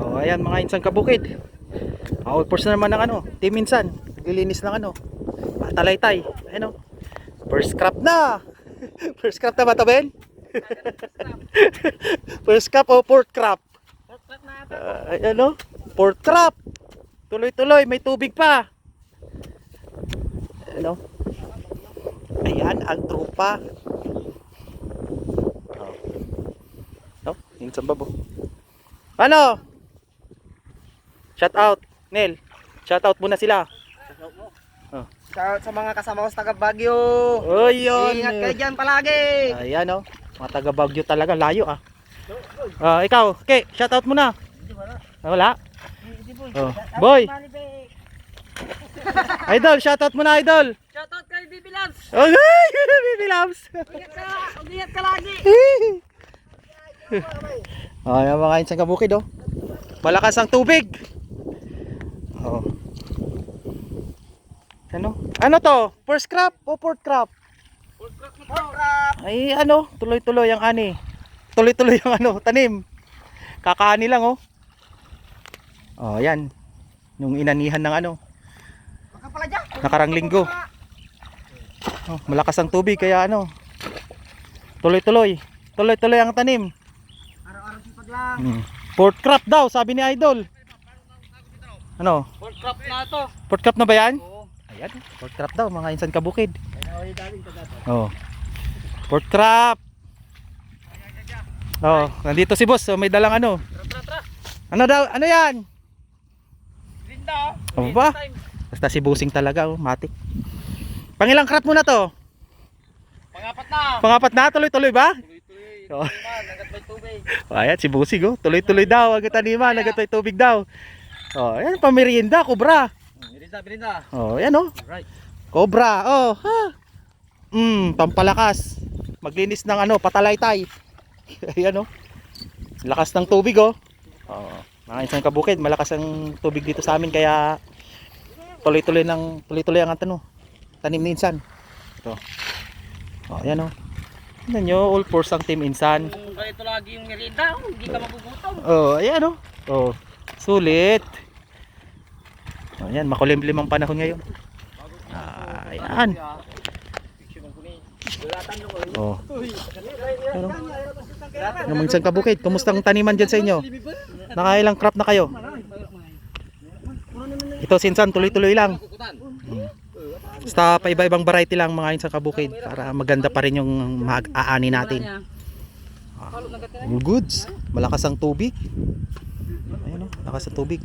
Oh, ayan mga insang kabukid. All force na naman ng ano, Team Insan. Naglilinis ng ano, Talaytay. Ayun oh. First crop na. First crop na ba ito, Ben? First crop o fourth crop? Ayan oh. Fourth crop. Tuloy-tuloy, may tubig pa. Ayan oh. Ayan ang trupa. Oh, insang babo. Ano? Shout out, Nel. Shout out muna sila. Oh. Shout sa mga kasama ko sa taga Baguio. Oh, yun. Ingat kayo dyan palagi. Ayan oh. Mga taga Baguio talaga, layo ah. Ikaw, okay, shout out muna. Wala? Oh. Boy. Idol, shout out muna, idol. Shout out kay Bibi Labs. Okay, Bibi Labs. Ingat ka lagi. Ayan mga insang kabukid oh. Malakas ang tubig. Oh. Ano to? First crop o fourth crop? Fourth crop. Ay ano, tuloy-tuloy ang ani. Tuloy-tuloy ang ano, tanim. Kakaani lang oh. Oh, yan. Yung inanihan ng ano. Nakarang linggo. Oh, malakas ang tubig kaya ano. Tuloy-tuloy. Tuloy-tuloy ang tanim. Araw-araw sipag lang. Fourth crop daw, sabi ni Idol. Ano? Fourth crop na to. Fourth crop na ba yan? Oo. Ayan, fourth crop daw mga insan kabukid. Oh. Fourth crop. Oh, nandito si boss, so may dalang ano. Ano daw? Ano yan? Linda. Oh, ba? Basta si Busing talaga, oh, matik. Pangilang crop mo na to? Pangapat na. Pangapat na, tuloy-tuloy ba? Tuloy-tuloy. Oh. Nagat may tubig. Oh, ayan si Busing, oh. Tuloy-tuloy daw, agad taniman, agad may tubig daw. Oh, ayan pamerienda, kubra. Birinda. Oh, ayan oh. Right. Cobra, oh, ha. Pampalakas. Maglinis ng ano, Patalaytay. Ayan oh. Lakas ng tubig oh. Oh, mga isang kabukid, malakas ang tubig dito sa amin kaya tuloy-tuloy ang ano, tanim ni Insan. Ito. Oh, ayan oh. Tingnan nyo, all force ang Team Insan. Kung ganito lagi yung merienda, hindi ka magugutom. Oh, ayan oh. Oh, sulit. Oh, ayan, makulimlim ang panahon ngayon. Ayan. Oh. Ano? Namang isang kabukid, kumusta ang taniman dyan sa inyo? Nakailang crop na kayo? Ito sinsan, tuloy-tuloy lang. Basta pa iba-ibang variety lang mga isang kabukid para maganda pa rin yung mag-aani natin. All goods. Malakas ang tubig. Ayan o, malakas ang tubig.